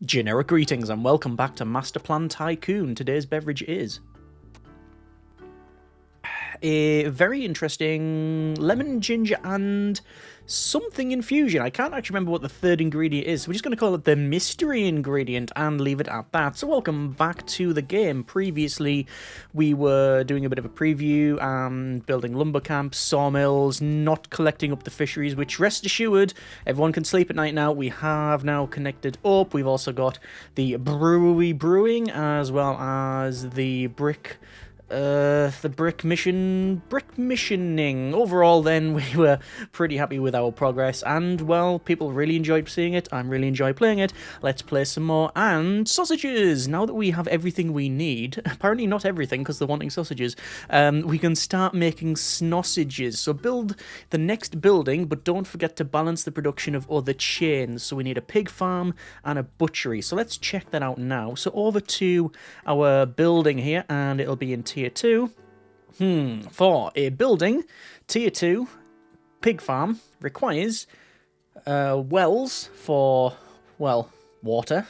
Generic greetings and welcome back to Masterplan Tycoon. Today's beverage is a very interesting lemon, ginger, and something infusion. I can't actually remember what the third ingredient is. We're just going to call it the mystery ingredient and leave it at that. So welcome back to the game. Previously, we were doing a bit of a preview and building lumber camps, sawmills, not collecting up the fisheries, which, rest assured, everyone can sleep at night now. We have now connected up. We've also got the brewery brewing as well as the brick missioning. Overall, then, we were pretty happy with our progress, and, well, people really enjoyed seeing it. I'm really enjoying playing it. Let's play some more. And sausages! Now that we have everything we need, apparently not everything, because they're wanting sausages, we can start making snossages. So build the next building, but don't forget to balance the production of other chains. So we need a pig farm and a butchery. So let's check that out now. So over to our building here, and it'll be in Tier 2. For a building, Tier 2, pig farm, requires wells for, well, water.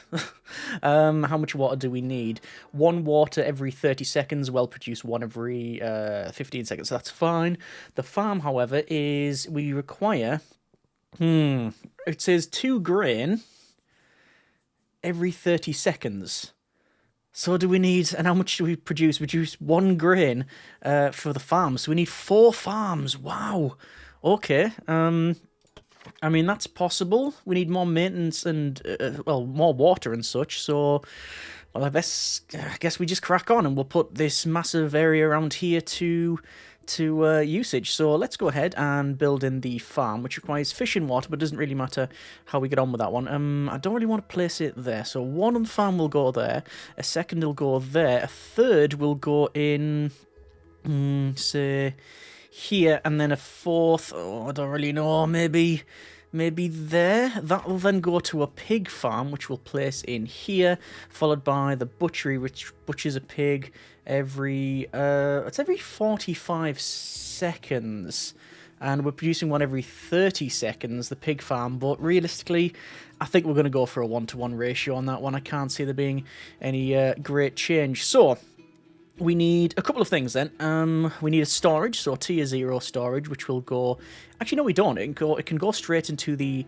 How much water do we need? One water every 30 seconds, well produce one every 15 seconds, so that's fine. The farm, however, is, we require, it says 2 grain every 30 seconds. So do we need, and how much do we produce? We produce 1 grain for the farm. So we need 4 farms. Wow. Okay. I mean, that's possible. We need more maintenance and, well, more water and such. So, well, I guess we just crack on and we'll put this massive area around here to usage. So let's go ahead and build in the farm, which requires fish and water, but doesn't really matter how we get on with that one. I don't really want to place it there. So one on the farm will go there, a second will go there, a third will go in, say, here, and then a fourth, I don't really know, maybe there. That will then go to a pig farm, which we'll place in here, followed by the butchery, which butchers a pig every, it's every 45 seconds, and we're producing one every 30 seconds, the pig farm, but realistically, I think we're going to go for a 1-to-1 ratio on that one. I can't see there being any great change. So, we need a couple of things then. We need a storage, so Tier 0 storage, which will go... Actually, no, we don't. It can go straight into the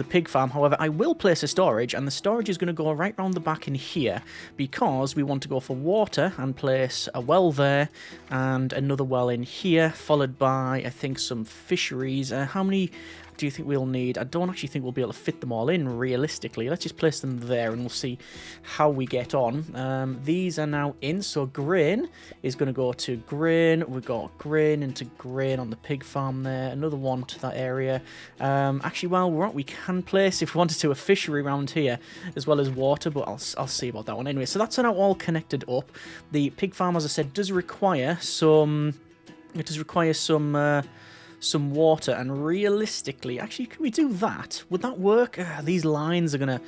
pig farm. However, I will place a storage, and the storage is going to go right round the back in here, because we want to go for water and place a well there, and another well in here, followed by, I think, some fisheries. How many do you think we'll need? I don't actually think we'll be able to fit them all in, realistically. Let's just place them there, and we'll see how we get on. These are now in, so grain is going to go to grain. We've got grain into grain on the pig farm there. Another one to that area. Actually, while we're at, we can place, if we wanted to, a fishery around here, as well as water, but I'll see about that one. Anyway, so that's now all connected up. The pig farm, as I said, does require some... It does require some water, and realistically, actually, can we do that? Would that work? These lines are going to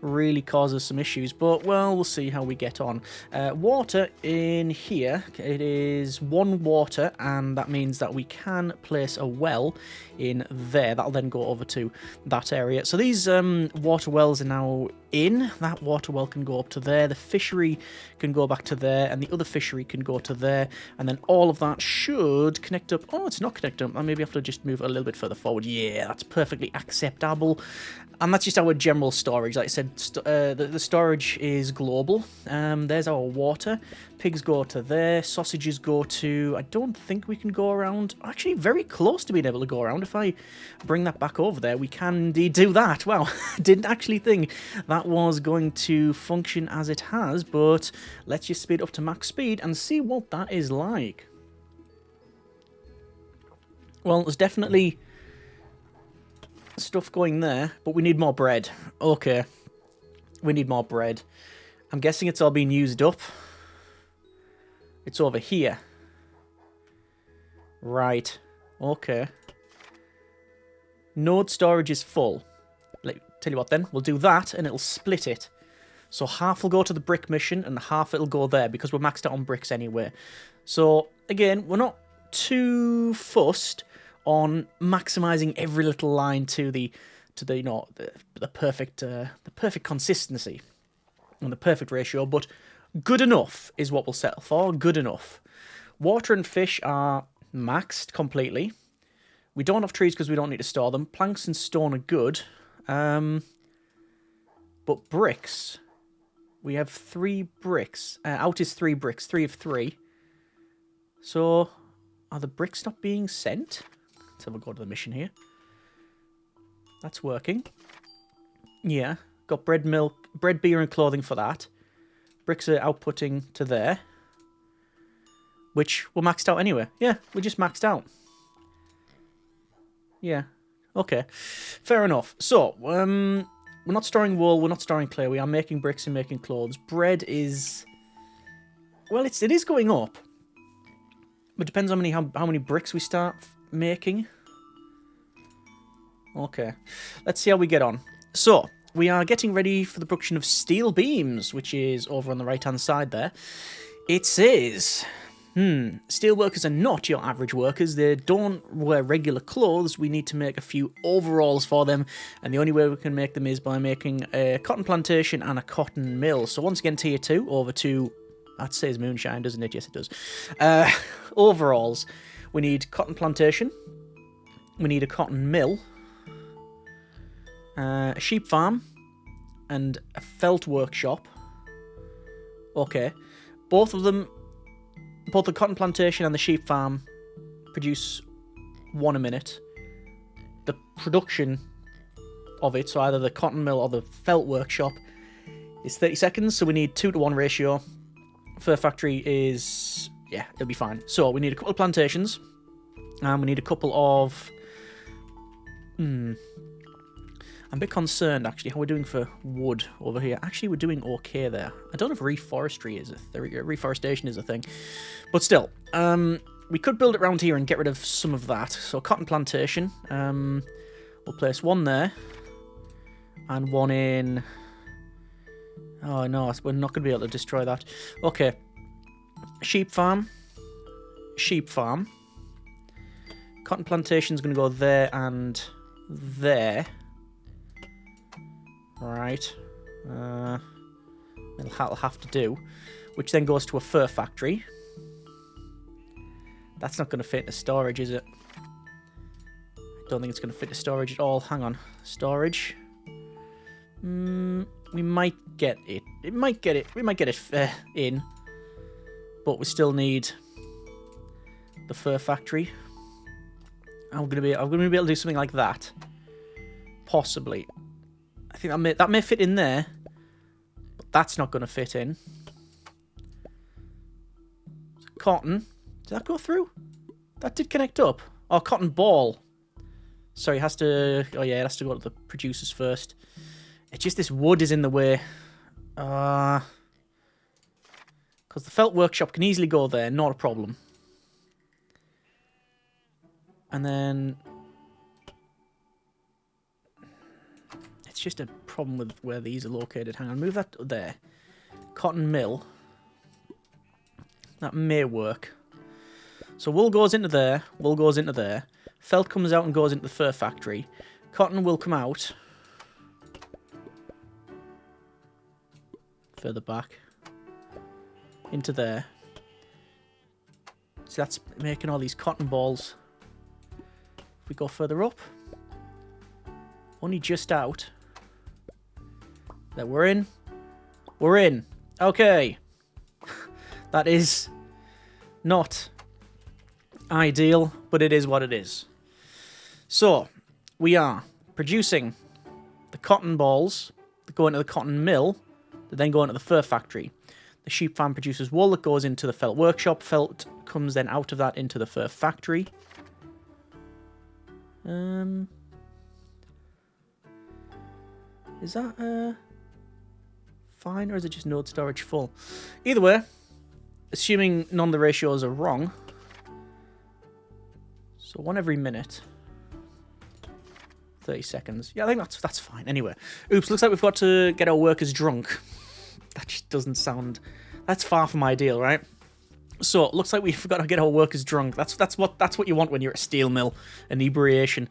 really cause us some issues, but, well, we'll see how we get on. Water in here, it is 1 water, and that means that we can place a well in there. That'll then go over to that area. So these water wells are now in. That water well can go up to there. The fishery can go back to there, and the other fishery can go to there, and then all of that should connect up. Oh, it's not connected up. I maybe have to just move a little bit further forward. Yeah, that's perfectly acceptable. And that's just our general storage. Like I said, the storage is global. There's our water. Pigs go to there. Sausages go to... I don't think we can go around. Actually, very close to being able to go around. If I bring that back over there, we can indeed do that. Wow, didn't actually think that was going to function as it has, but let's just speed up to max speed and see what that is like. Well, there's definitely stuff going there, but we need more bread. Okay, we need more bread. I'm guessing it's all being used up. It's over here. Right. Okay. Node storage is full. Tell you what then, we'll do that and it'll split it. So half will go to the brick mission and half it'll go there because we're maxed out on bricks anyway. So again, we're not too fussed on maximizing every little line to the perfect consistency. on the perfect ratio, but good enough is what we'll settle for. Good enough. Water and fish are maxed completely. We don't have trees because we don't need to store them. Planks and stone are good. But bricks. We have 3 bricks. Out is 3 bricks. 3 of 3. So, are the bricks not being sent? Let's have a go to the mission here. That's working. Yeah. Got bread, milk, bread, beer, and clothing for that. Bricks are outputting to there. Which were maxed out anyway. Yeah, we just maxed out. Yeah. Okay. Fair enough. So, we're not storing wool, we're not storing clay. We are making bricks and making clothes. Bread is... Well, it is going up. But it depends on how many bricks we start making. Okay. Let's see how we get on. So, we are getting ready for the production of steel beams, which is over on the right-hand side there. It says... Steel workers are not your average workers. They don't wear regular clothes. We need to make a few overalls for them, and the only way we can make them is by making a cotton plantation and a cotton mill. So once again, tier 2, over to... That says Moonshine, doesn't it? Yes, it does. Overalls. We need cotton plantation. We need a cotton mill. A sheep farm. And a felt workshop. Okay. Both of them... Both the cotton plantation and the sheep farm produce 1 a minute. The production of it, so either the cotton mill or the felt workshop, is 30 seconds, so we need 2-to-1 ratio. Fur factory is... yeah, it'll be fine. So, we need a couple of plantations, and we need a couple of... I'm a bit concerned, actually, how we're doing for wood over here. Actually, we're doing okay there. I don't know if reforestry is reforestation is a thing. But still, we could build it around here and get rid of some of that. So, cotton plantation. We'll place 1 there. And 1 in... Oh, no, we're not going to be able to destroy that. Okay. Sheep farm. Sheep farm. Cotton plantation's going to go there and there. Right. It'll have to do. Which then goes to a fur factory. That's not going to fit into storage, is it? I don't think it's going to fit into storage at all. Hang on. Storage. We might get it. We might get it in. But we still need the fur factory. I'm gonna be able to do something like that. Possibly. I think that may fit in there, but that's not going to fit in. Cotton. Did that go through? That did connect up. Oh, cotton ball. Sorry, it has to... Oh, yeah, it has to go to the producers first. It's just this wood is in the way. Because the felt workshop can easily go there, not a problem. And then... It's just a problem with where these are located. Hang on, move that there. Cotton mill. That may work. So wool goes into there. Wool goes into there. Felt comes out and goes into the fur factory. Cotton will come out. Further back. Into there. So that's making all these cotton balls. If we go further up. Only just out. That we're in. We're in. Okay. That is not ideal, but it is what it is. So, we are producing the cotton balls that go into the cotton mill, that then go into the fur factory. The sheep farm produces wool that goes into the felt workshop. Felt comes then out of that into the fur factory. Is that fine, or is it just node storage full? Either way, assuming none of the ratios are wrong. So 1 every minute. 30 seconds. Yeah, I think that's fine. Anyway. Oops, looks like we've got to get our workers drunk. That just doesn't sound... That's far from ideal, right? So, looks like we've got to get our workers drunk. That's what you want when you're at a steel mill. Inebriation.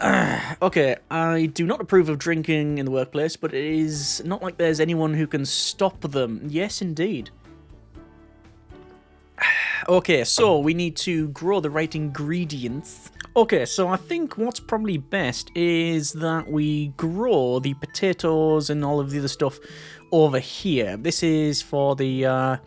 Okay, I do not approve of drinking in the workplace, but it is not like there's anyone who can stop them. Yes, indeed. Okay, so we need to grow the right ingredients. Okay, so I think what's probably best is that we grow the potatoes and all of the other stuff over here. This is for the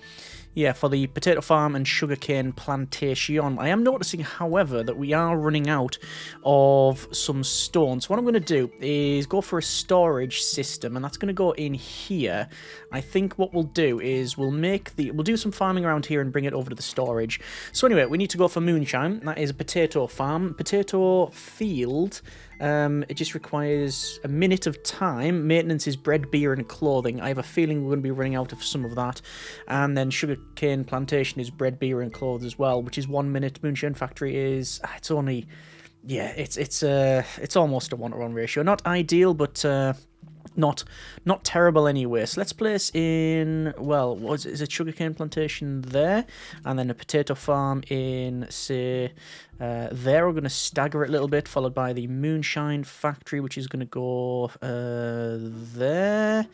for the potato farm and sugarcane plantation. I am noticing, however, that we are running out of some stone. So what I'm going to do is go for a storage system, and that's going to go in here. I think what we'll do is we'll do some farming around here and bring it over to the storage. So anyway, we need to go for Moonshine. That is a potato farm, potato field. It just requires a minute of time. Maintenance is bread, beer, and clothing. I have a feeling we're going to be running out of some of that. And then sugarcane plantation is bread, beer, and clothes as well, which is 1 minute. Moonshine factory is it's only it's almost a 1-to-1 ratio. Not ideal, but not terrible anyway. So let's place in, well, is it sugarcane plantation there, and then a potato farm in, say, there. We're going to stagger it a little bit, followed by the Moonshine factory, which is going to go there.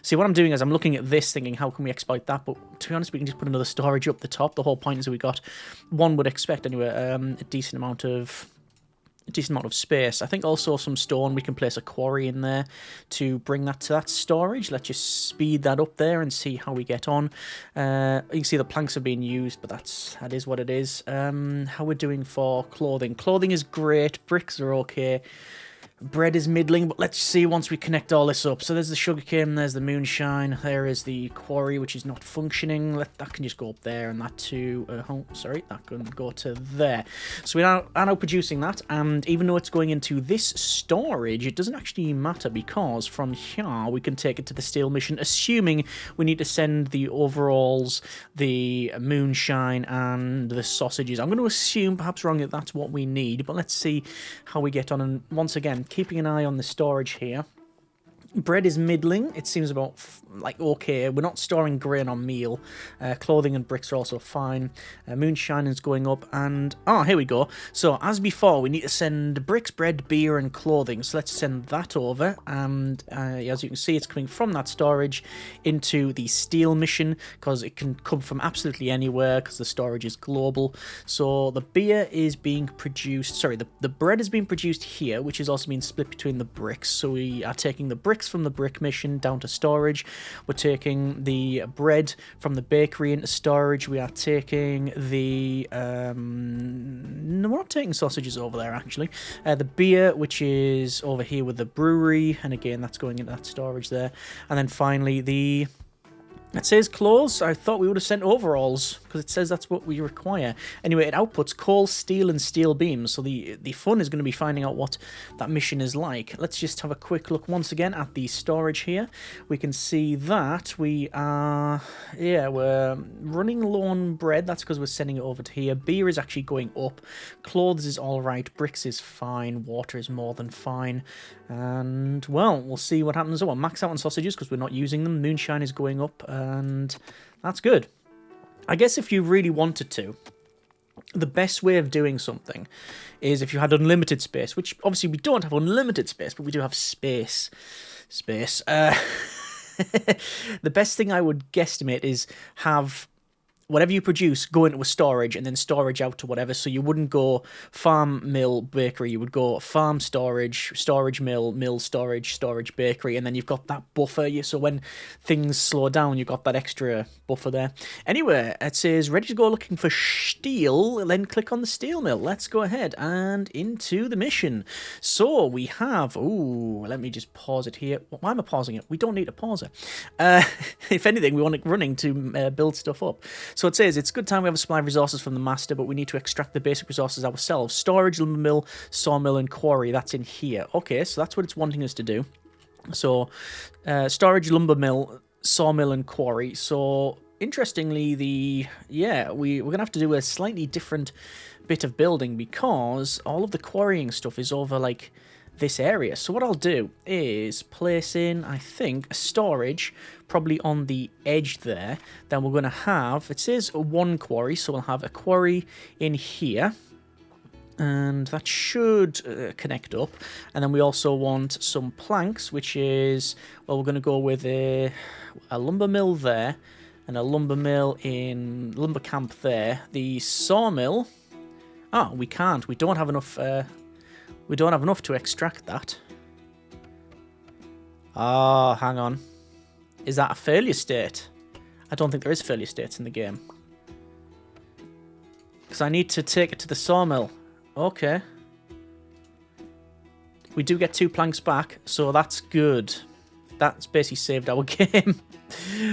See, what I'm doing is I'm looking at this thinking, how can we exploit that? But to be honest, we can just put another storage up the top. The whole point is that we got, one would expect anyway, a decent amount of space. I think also some stone. We can place a quarry in there to bring that to that storage. Let's just speed that up there and see how we get on. You can see the planks are being used, but that is what it is. How we're doing for clothing. Clothing is great. Bricks are okay. Bread is middling, but let's see once we connect all this up. So there's the sugarcane, there's the Moonshine, there is the quarry, which is not functioning. That can just go up there, and that to... that can go to there. So we are now producing that, and even though it's going into this storage, it doesn't actually matter, because from here we can take it to the steel mission, assuming we need to send the overalls, the Moonshine, and the sausages. I'm going to assume, perhaps wrong, that that's what we need, but let's see how we get on. And once again, keeping an eye on the storage here. Bread is middling. It seems about, okay. We're not storing grain or meal. Clothing and bricks are also fine. Moonshine is going up, and... here we go. So, as before, we need to send bricks, bread, beer, and clothing. So, let's send that over, and as you can see, it's coming from that storage into the steel mission, because it can come from absolutely anywhere, because the storage is global. So, the beer is being produced... Sorry, the bread is being produced here, which is also being split between the bricks. So, we are taking the bricks from the brick mission down to storage. We're taking the bread from the bakery into storage. We are taking the no, we're not taking sausages over there actually. The beer, which is over here with the brewery, and again that's going into that storage there. And then finally the... It says clothes. I thought we would have sent overalls, because it says that's what we require. Anyway, it outputs coal, steel, and steel beams. So the fun is going to be finding out what that mission is like. Let's just have a quick look once again at the storage here. We can see that we are... we're running low on bread. That's because we're sending it over to here. Beer is actually going up. Clothes is all right. Bricks is fine. Water is more than fine. And, well, we'll see what happens. Oh, we'll max out on sausages because we're not using them. Moonshine is going up, and that's good. I guess if you really wanted to, the best way of doing something is if you had unlimited space, which obviously we don't have unlimited space, but we do have space. The best thing I would guesstimate is have... whatever you produce, go into a storage, and then storage out to whatever. So you wouldn't go farm, mill, bakery. You would go farm, storage, storage, mill, storage, bakery, and then you've got that buffer. So when things slow down, you've got that extra buffer there. Anyway, it says, ready to go looking for steel. Then click on the steel mill. Let's go ahead and into the mission. So we have... Ooh, let me just pause it here. Why am I pausing it? We don't need to pause it. If anything, we want it running to build stuff up. So it says, it's a good time we have a supply of resources from the master, but we need to extract the basic resources ourselves. Storage, lumber mill, sawmill, and quarry. That's in here. Okay, so that's what it's wanting us to do. So, storage, lumber mill, sawmill, and quarry. So, interestingly, we're going to have to do a slightly different bit of building, because all of the quarrying stuff is over, this area. So what I'll do is place in, I think, a storage probably on the edge there. Then we're going to have, it says one quarry, so we'll have a quarry in here. And that should connect up. And then we also want some planks, which is, well, we're going to go with a lumber mill there and a lumber mill in lumber camp there. The sawmill, oh, we can't. We don't have enough. We don't have enough to extract that. Oh, hang on. Is that a failure state? I don't think there is failure states in the game. Because I need to take it to the sawmill. Okay. We do get 2 planks back, so that's good. That's basically saved our game.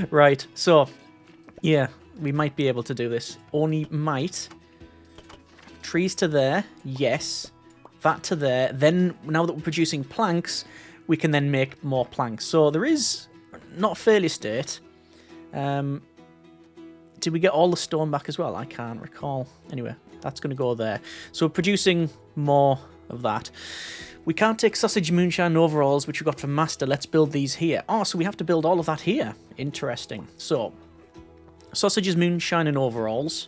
Right, so, yeah, we might be able to do this. Only might. Trees to there, yes. That to there. Then, now that we're producing planks, we can then make more planks. So there is not a failure state. Did we get all the stone back as well? I can't recall. Anyway, that's going to go there. So we're producing more of that. We can't take sausage, moonshine, and overalls, which we got from Master. Let's build these here. Oh, so we have to build all of that here. Interesting. So, sausages, moonshine, and overalls.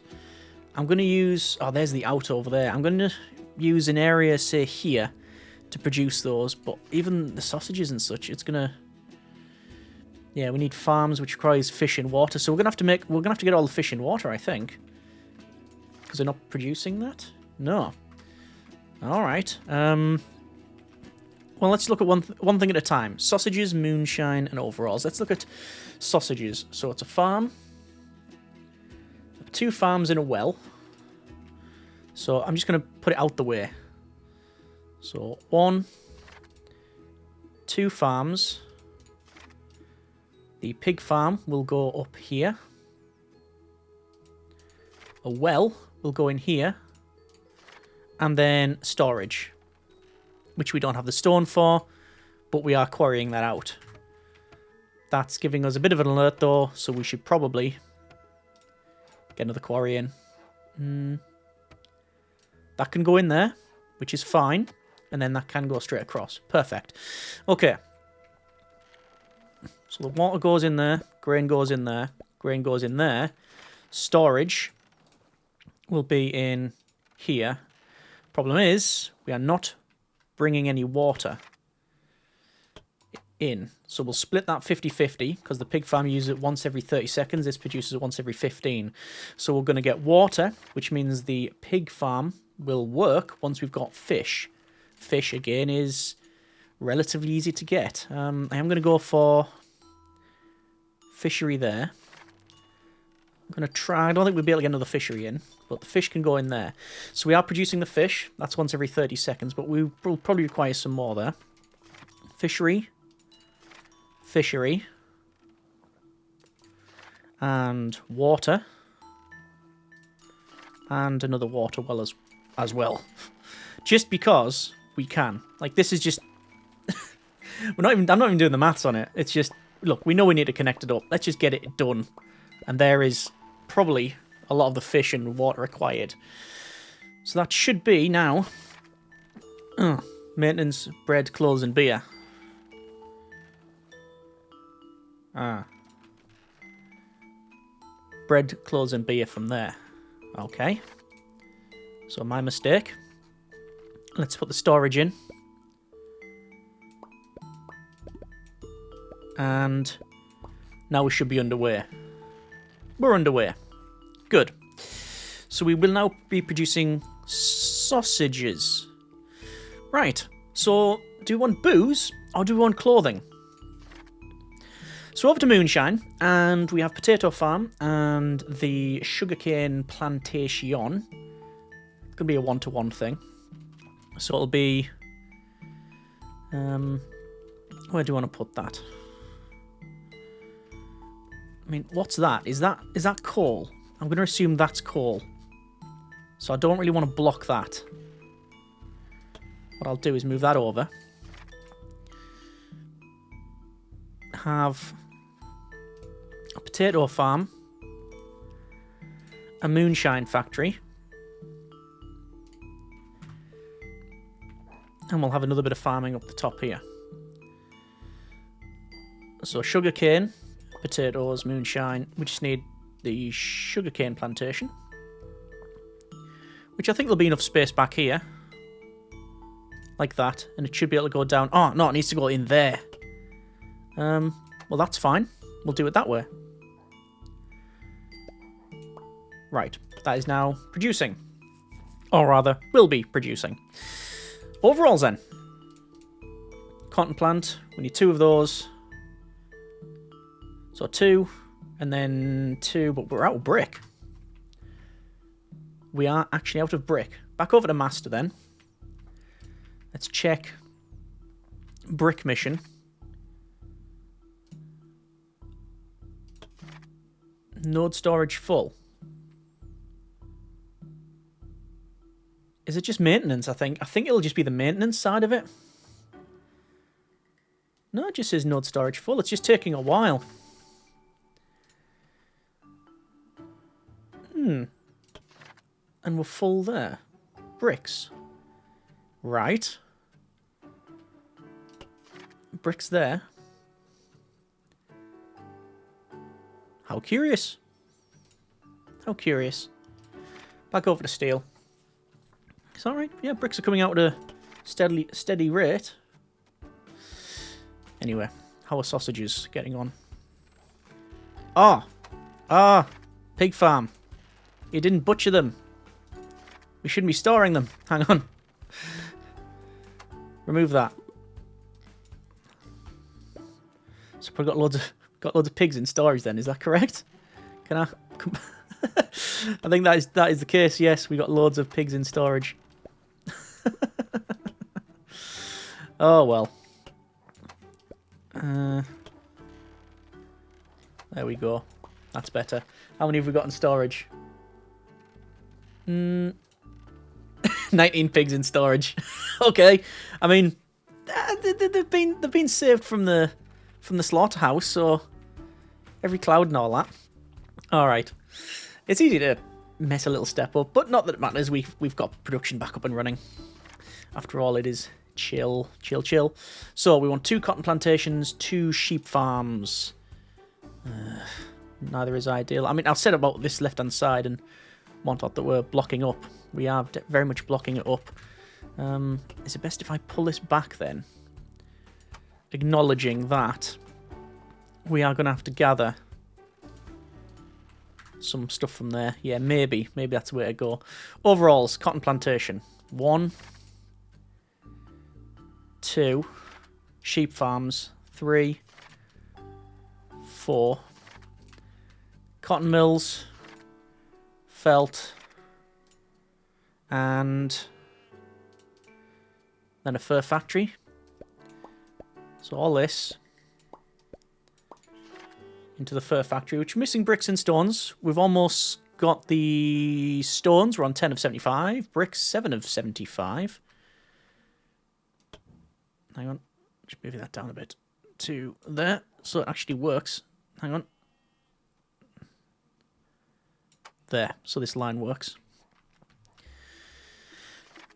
I'm going to use... Oh, there's the out over there. I'm going to use an area, say, here to produce those. But even the sausages and such, it's going to... Yeah, we need farms, which requires fish and water. So we're gonna have to get all the fish and water, I think, because they're not producing that. No. All right. Well, let's look at one thing at a time. Sausages, moonshine, and overalls. Let's look at sausages. So it's a farm. 2 farms in a well. So I'm just gonna put it out the way. So 1, 2 farms. The pig farm will go up here. A well will go in here. And then storage, which we don't have the stone for, but we are quarrying that out. That's giving us a bit of an alert though, so we should probably get another quarry in. That can go in there, which is fine. And then that can go straight across. Perfect. Okay. So the water goes in there, grain goes in there, grain goes in there. Storage will be in here. Problem is, we are not bringing any water in. So we'll split that 50-50, because the pig farm uses it once every 30 seconds. This produces it once every 15. So we're going to get water, which means the pig farm will work once we've got fish. Fish, again, is relatively easy to get. I am going to go for... fishery there. I'm going to try... I don't think we'll be able to get another fishery in, but the fish can go in there. So we are producing the fish. That's once every 30 seconds, but we will probably require some more there. Fishery. Fishery. And water. And another water well as well. Just because we can. Like, this is just... I'm not even doing the maths on it. It's just... Look, we know we need to connect it up. Let's just get it done. And there is probably a lot of the fish and water required. So that should be now... maintenance, bread, clothes, and beer. Bread, clothes, and beer from there. Okay. So my mistake. Let's put the storage in. And now we should be underway. We're underway. Good. So we will now be producing sausages. Right. So do we want booze or do we want clothing? So over to Moonshine, and we have potato farm and the sugarcane plantation. It's going to be a 1-to-1 thing. So it'll be... where do you want to put that? I mean, what's that? Is that coal? I'm going to assume that's coal. So I don't really want to block that. What I'll do is move that over. Have a potato farm. A moonshine factory. And we'll have another bit of farming up the top here. So sugarcane, potatoes, moonshine. We just need the sugarcane plantation. which I think there'll be enough space back here. Like that. And it should be able to go down. Oh, no, it needs to go in there. Well, that's fine. We'll do it that way. Right. That is now producing. Or rather, will be producing. Overalls then. Cotton plant. We need 2 of those. So 2. And then 2. But we're out of brick. We are actually out of brick. Back over to master then. Let's check brick mission. Node storage full. Is it just maintenance, I think? I think it'll just be the maintenance side of it. No, it just says node storage full. It's just taking a while. And we're full there. Bricks. Right. Bricks there. How curious. How curious. Back over to steel. Is that right? Yeah, bricks are coming out at a steady rate. Anyway, how are sausages getting on? Pig farm. You didn't butcher them. We shouldn't be storing them. Hang on. Remove that. So we've got loads of pigs in storage then, is that correct? Can I I think that is the case, yes. We got loads of pigs in storage. Oh well. There we go. That's better. How many have we got in storage? 19 pigs in storage. Okay. I mean, they've been saved from the slaughterhouse, so every cloud and all that. All right. It's easy to mess a little step up, but not that it matters. We've got production back up and running. After all, it is chill. So we want 2 cotton plantations, 2 sheep farms. Neither is ideal. I mean, I've said about this left-hand side and whatnot that we're blocking up. We are very much blocking it up. Is it best if I pull this back then? Acknowledging that we are going to have to gather some stuff from there. Yeah, maybe that's the way to go. Overalls, cotton plantation. 1, 2, sheep farms. 3, 4, cotton mills, felt, and then a fur factory. So all this into the fur factory, which are missing bricks and stones. We've almost got the stones. We're on 10 of 75. Bricks, 7 of 75. Hang on. Just moving that down a bit to there. So it actually works. Hang on. There. So this line works.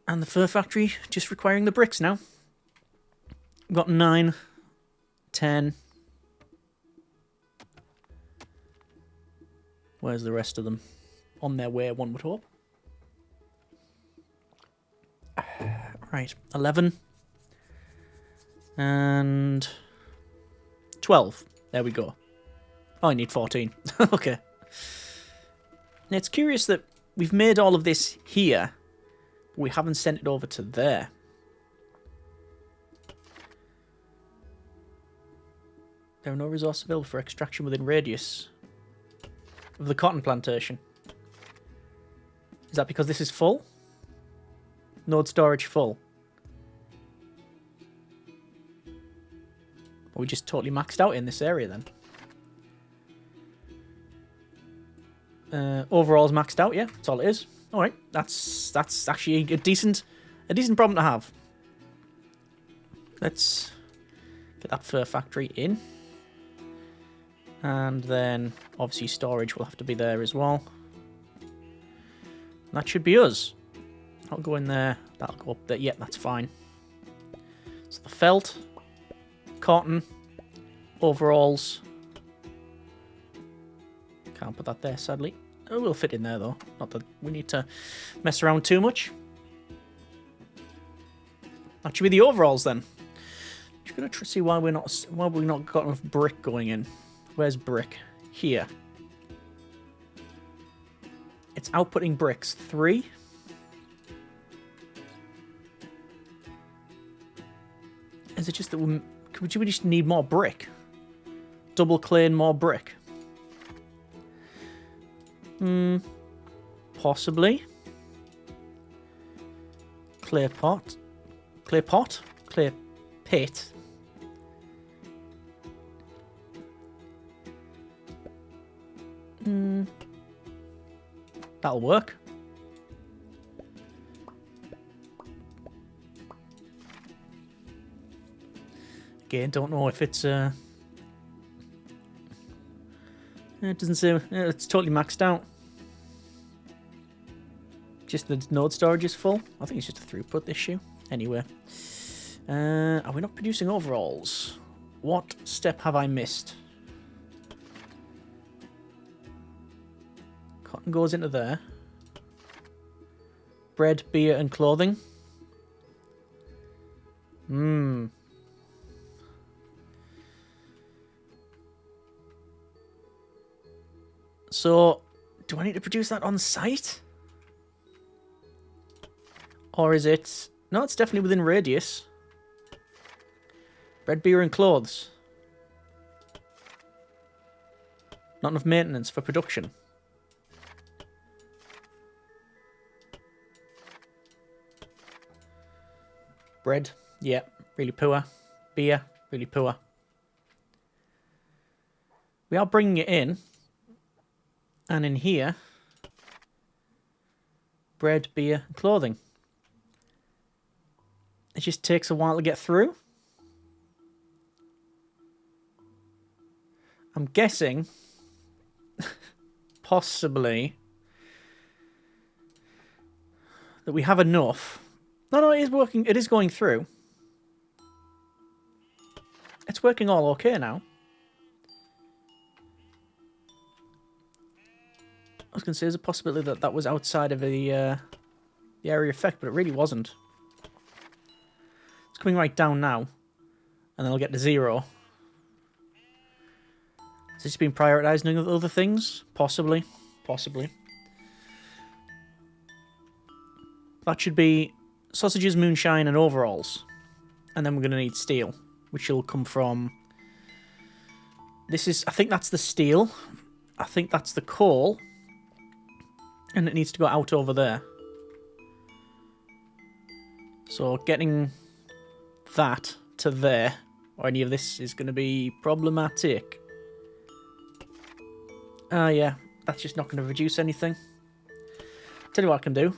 And the fur factory just requiring the bricks now. We've got 9, 10. Where's the rest of them? On their way, one would hope. Right, 11. And 12. There we go. Oh, I need 14. Okay. Now, it's curious that we've made all of this here, but we haven't sent it over to there. There are no resources available for extraction within radius of the cotton plantation. Is that because this is full? Node storage full. Are we just totally maxed out in this area then? Overall's maxed out, yeah, that's all it is. Alright, that's actually a decent problem to have. Let's get that fur factory in. And then, obviously, storage will have to be there as well. That should be us. That'll go in there. That'll go up there. Yep, that's fine. So the felt, cotton, overalls. Can't put that there, sadly. It will fit in there, though. Not that we need to mess around too much. That should be the overalls, then. Just gonna see why we've not got enough brick going in. Where's brick? Here. It's outputting bricks. 3. Is it just that we just need more brick? Double clay and more brick? Possibly. Clay pot. Clay pot? Clay pit. That'll work. Again, don't know if it's it doesn't say it's totally maxed out. Just the node storage is full. I think it's just a throughput issue. Anyway, are we not producing overalls? What step have I missed? Cotton goes into there. Bread, beer, and clothing. So, do I need to produce that on site? Or is it... No, it's definitely within radius. Bread, beer, and clothes. Not enough maintenance for production. Bread, yeah, really poor. Beer, really poor. We are bringing it in. And in here, bread, beer, and clothing. It just takes a while to get through. I'm guessing, possibly, that we have enough. No, it is working. It is going through. It's working all okay now. I was going to say there's a possibility that that was outside of the area effect, but it really wasn't. It's coming right down now, and then I'll get to 0. Has this been prioritising other things? Possibly. Possibly. That should be sausages, moonshine, and overalls. And then we're going to need steel, which will come from... This is... I think that's the steel. I think that's the coal. And it needs to go out over there. So getting that to there, or any of this, is going to be problematic. Yeah, that's just not going to reduce anything. Tell you what I can do.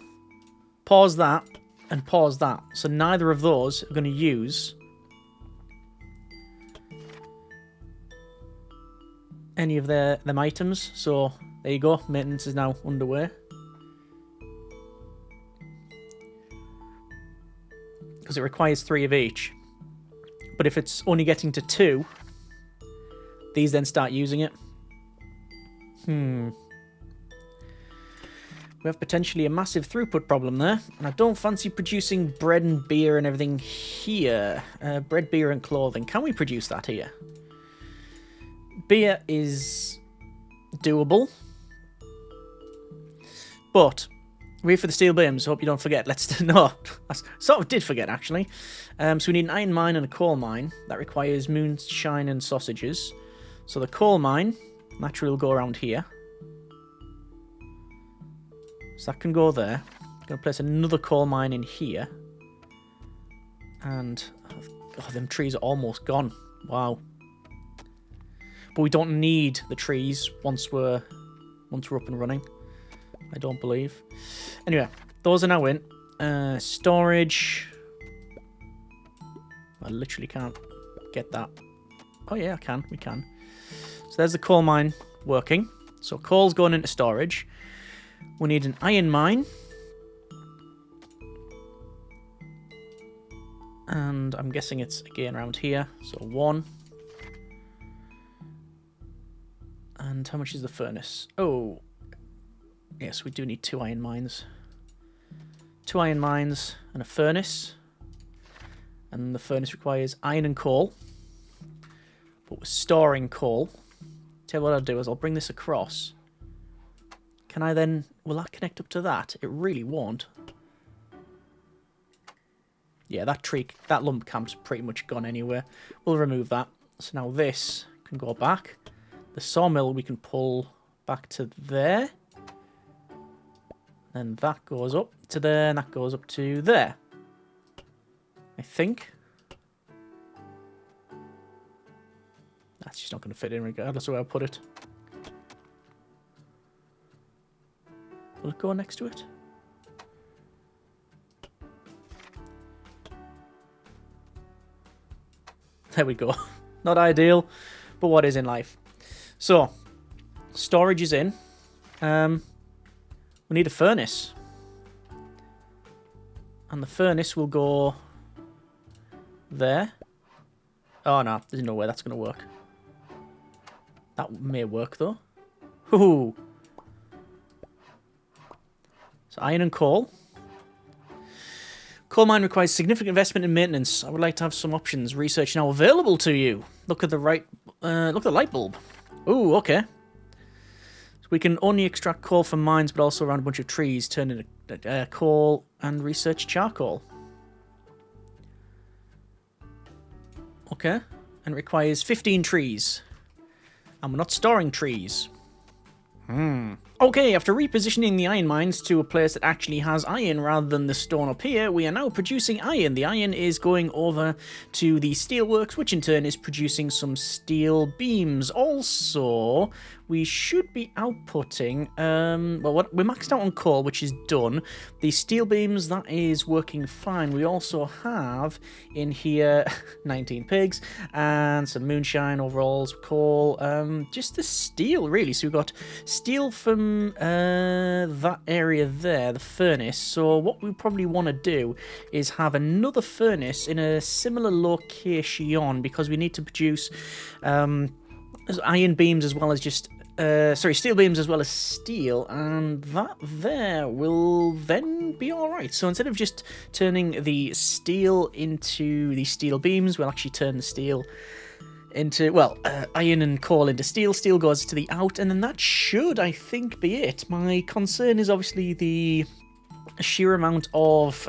Pause that, and pause that. So neither of those are going to use any of them items. So there you go, maintenance is now underway. Because it requires 3 of each. But if it's only getting to 2, these then start using it. We have potentially a massive throughput problem there. And I don't fancy producing bread and beer and everything here. Bread, beer and clothing. Can we produce that here? Beer is doable. But... wait for the steel beams. Hope you don't forget. No, I sort of did forget, actually. So we need an iron mine and a coal mine. That requires moonshine and sausages. So the coal mine, naturally, will go around here. So that can go there. I'm going to place another coal mine in here. And, oh, them trees are almost gone. Wow. But we don't need the trees once we're up and running. I don't believe. Anyway, those are now in. Storage. I literally can't get that. Oh yeah, I can. We can. So there's the coal mine working. So coal's going into storage. We need an iron mine. And I'm guessing it's again around here. So 1. And how much is the furnace? Oh. Yes, we do need 2 iron mines. 2 iron mines and a furnace. And the furnace requires iron and coal. But we're storing coal. Tell you what I'll do is I'll bring this across. Can I then... Will that connect up to that? It really won't. Yeah, that lumber camp's pretty much gone anywhere. We'll remove that. So now this can go back. The sawmill we can pull back to there. Then that goes up to there, and that goes up to there. I think. That's just not going to fit in regardless of where I put it. Will it go next to it? There we go. Not ideal, but what is in life. So, storage is in. We need a furnace. And the furnace will go there. Oh no, there's no way that's going to work. That may work though. Ooh. So iron and coal. Coal mine requires significant investment in maintenance. I would like to have some options. Research now available to you. Look at the light bulb. Ooh, okay. So we can only extract coal from mines, but also around a bunch of trees, turn into coal and research charcoal. Okay. And it requires 15 trees. And we're not storing trees. Okay, after repositioning the iron mines to a place that actually has iron rather than the stone up here, we are now producing iron. The iron is going over to the steelworks, which in turn is producing some steel beams. Also, we should be outputting, we're maxed out on coal, which is done. The steel beams, that is working fine. We also have in here 19 pigs and some moonshine, overalls, coal, just the steel really. So we've got steel from that area there, the furnace. So what we probably want to do is have another furnace in a similar location because we need to produce iron beams as well as just steel beams as well as steel, and that there will then be alright. So instead of just turning the steel into the steel beams, we'll actually turn the steel into, iron and coal into steel. Steel goes to the out, and then that should, I think, be it. My concern is obviously the sheer amount of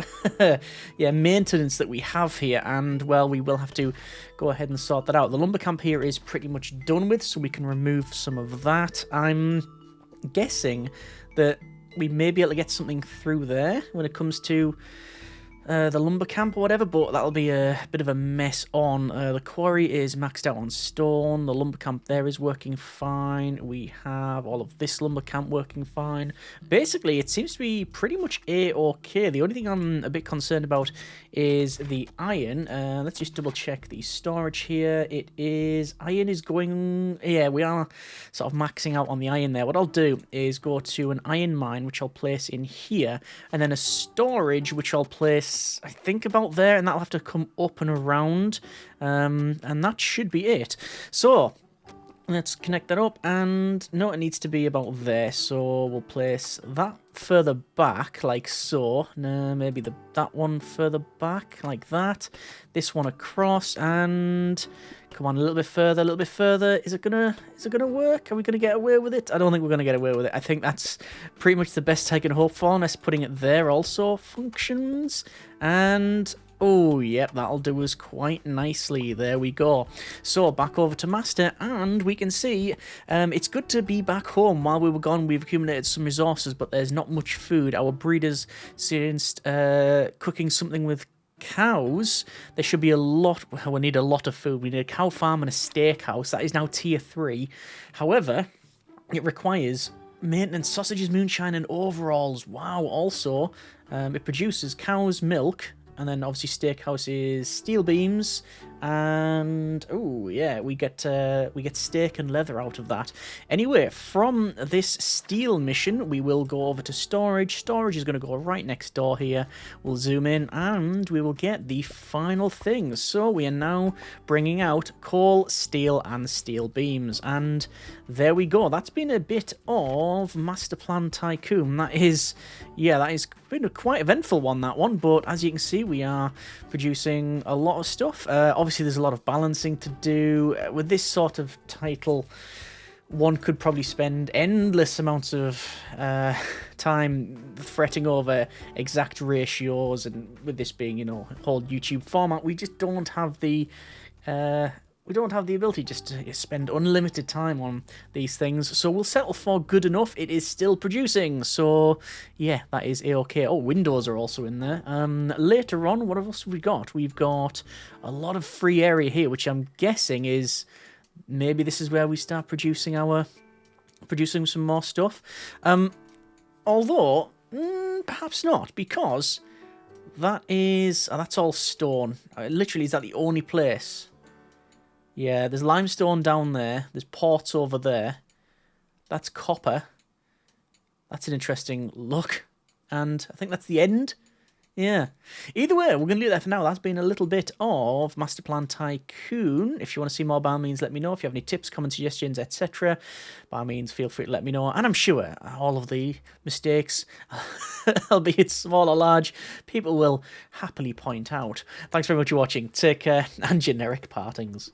maintenance that we have here, and well, we will have to go ahead and sort that out. The lumber camp here is pretty much done with, so we can remove some of that. I'm guessing that we may be able to get something through there when it comes to the lumber camp or whatever, but that'll be a bit of a mess on. The quarry is maxed out on stone. The lumber camp there is working fine. We have all of this lumber camp working fine. Basically, it seems to be pretty much A-OK. The only thing I'm a bit concerned about is the iron. Let's just double check the storage here. It is, iron is going, yeah, we are sort of maxing out on the iron there. What I'll do is go to an iron mine, which I'll place in here, and then a storage, which I'll place, I think, about there, and that'll have to come up and around, and that should be it. So let's connect that up, and no, it needs to be about there, so we'll place that further back, like so. No, maybe that one further back, like that. This one across, and come on, a little bit further, a little bit further. Is it gonna work? Are we gonna get away with it? I don't think we're gonna get away with it. I think that's pretty much the best I can hope for, unless putting it there also functions. And oh, yep, that'll do us quite nicely. There we go. So, back over to Master, and we can see it's good to be back home. While we were gone, we've accumulated some resources, but there's not much food. Our breeders suggested cooking something with cows. There should be a lot. Well, we need a lot of food. We need a cow farm and a steakhouse. That is now tier 3. However, it requires maintenance, sausages, moonshine, and overalls. Wow. Also, it produces cow's milk. And then obviously steakhouse is steel beams And oh yeah, we get steak and leather out of that. Anyway, from this steel mission, we will go over to storage. Storage is going to go right next door here. We'll zoom in, and we will get the final thing. So we are now bringing out coal, steel, and steel beams, and there we go. That's been a bit of Masterplan Tycoon. That is been a quite eventful one, that one, but as you can see, we are producing a lot of stuff. Obviously, there's a lot of balancing to do. With this sort of title, one could probably spend endless amounts of time fretting over exact ratios, and with this being, you know, whole YouTube format, we just don't have the ability just to spend unlimited time on these things, so we'll settle for good enough. It is still producing, so yeah, that is a-okay. Oh, windows are also in there. Later on, what else have we got? We've got a lot of free area here, which I'm guessing is maybe this is where we start producing some more stuff. Although, perhaps not, because that's all stone. Literally, is that the only place? Yeah, there's limestone down there. There's quartz over there. That's copper. That's an interesting look. And I think that's the end. Yeah. Either way, we're going to do that for now. That's been a little bit of Masterplan Tycoon. If you want to see more, by all means, let me know. If you have any tips, comments, suggestions, etc., by all means, feel free to let me know. And I'm sure all of the mistakes, albeit small or large, people will happily point out. Thanks very much for watching. Take care, and generic partings.